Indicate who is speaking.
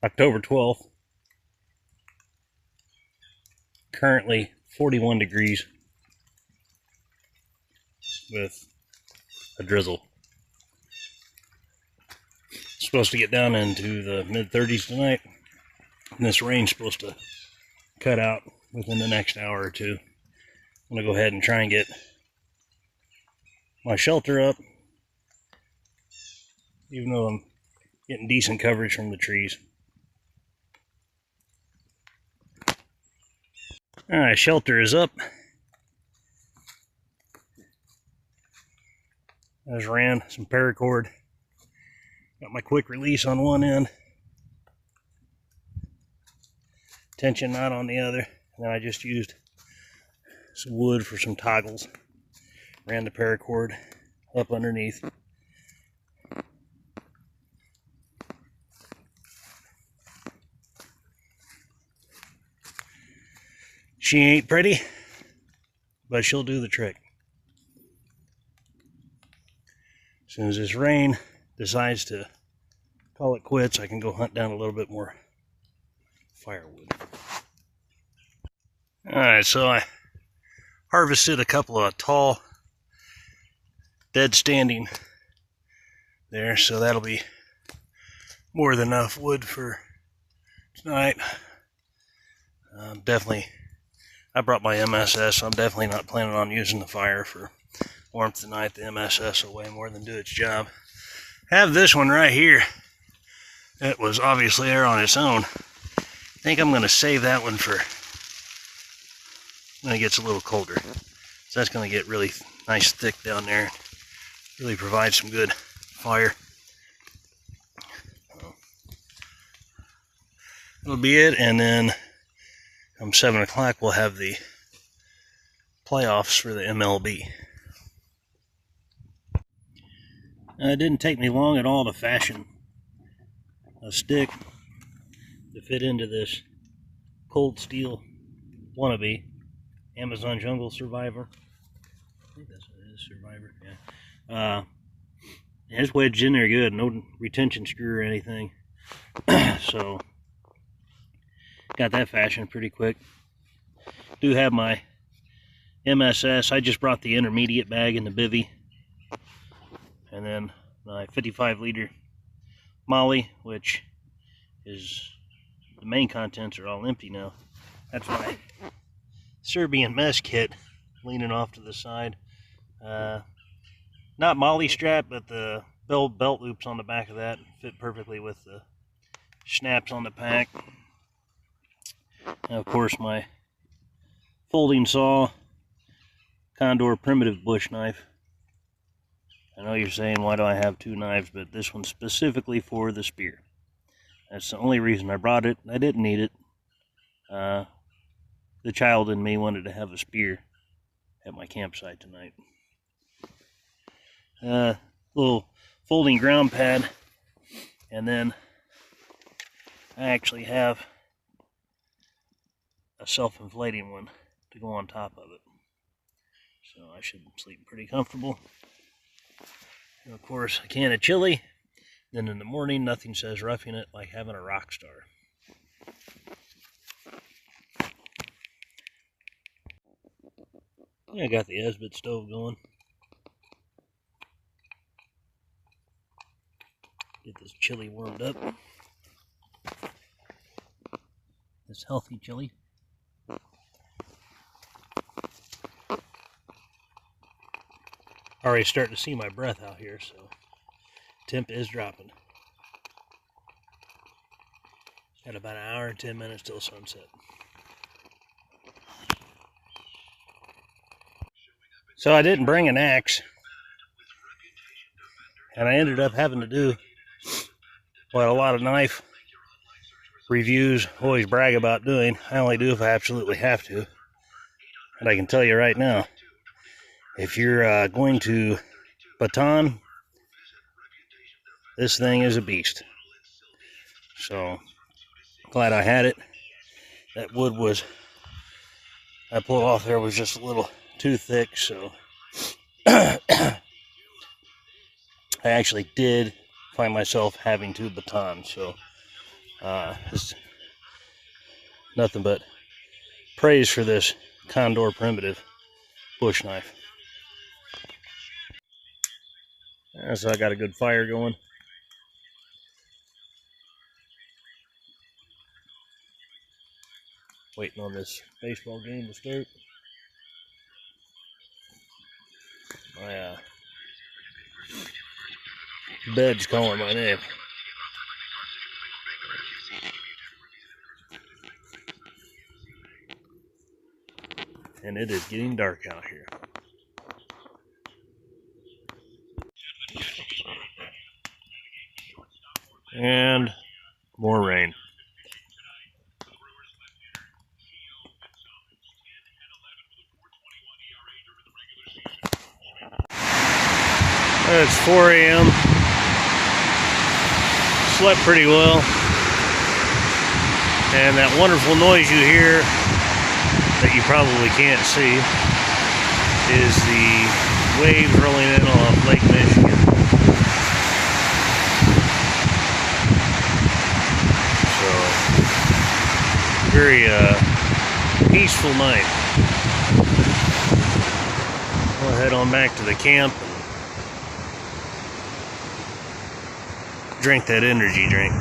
Speaker 1: October 12th. Currently 41 degrees with a drizzle. It's supposed to get down into the mid-30s tonight. And this rain's supposed to cut out within the next hour or two. I'm going to go ahead and try and get my shelter up, even though I'm getting decent coverage from the trees. Alright, shelter is up. I just ran some paracord. Got my quick release on one end, tension knot on the other, and then I just used some wood for some toggles. Ran the paracord up underneath. She ain't pretty, but she'll do the trick. As soon as this rain decides to call it quits, I can go hunt down a little bit more firewood. Alright, so I harvested a couple of tall, dead standing there, so that'll be more than enough wood for tonight. I brought my MSS, so I'm definitely not planning on using the fire for warmth tonight. The MSS will way more than do its job. I have this one right here. It was obviously there on its own. I think I'm going to save that one for when it gets a little colder. So that's going to get really nice thick down there. Really provide some good fire. That'll be it, and then come 7 o'clock we'll have the playoffs for the MLB. It didn't take me long at all to fashion a stick to fit into this cold steel wannabe Amazon Jungle Survivor. I think that's what it is, Survivor, yeah. It's wedged in there good, no retention screw or anything. So, got that fashioned pretty quick. Do have my MSS. I just brought the intermediate bag in the bivvy. And then my 55-liter Molly, which is the main contents are all empty now. That's my Serbian mess kit leaning off to the side. Not Molly strap, but the belt loops on the back of that fit perfectly with the snaps on the pack. And of course, my folding saw, Condor primitive bush knife. I know you're saying, why do I have two knives? But this one's specifically for the spear. That's the only reason I brought it. I didn't need it. The child in me wanted to have a spear at my campsite tonight. Little folding ground pad. And then I actually have a self-inflating one to go on top of it. So I should sleep pretty comfortable. And of course, a can of chili. Then in the morning, nothing says roughing it like having a rock star. Yeah, I got the Esbit stove going. Get this chili warmed up. This healthy chili. Already starting to see my breath out here, so temp is dropping. Got about an hour and 10 minutes till sunset. So I didn't bring an axe, and I ended up having to do what a lot of knife reviews always brag about doing. I only do if I absolutely have to. And I can tell you right now, if you're going to baton, this thing is a beast. So, glad I had it. That wood I pulled off there was just a little too thick, so I actually did find myself having to baton. So, Just nothing but praise for this Condor Primitive bush knife. So I got a good fire going. Waiting on this baseball game to start. My bed's calling my name. And it is getting dark out here. And more rain. It's 4 a.m. Slept pretty well. And that wonderful noise you hear that you probably can't see is the waves rolling in off Lake Michigan. So, very peaceful night. We'll head on back to the camp and drink that energy drink.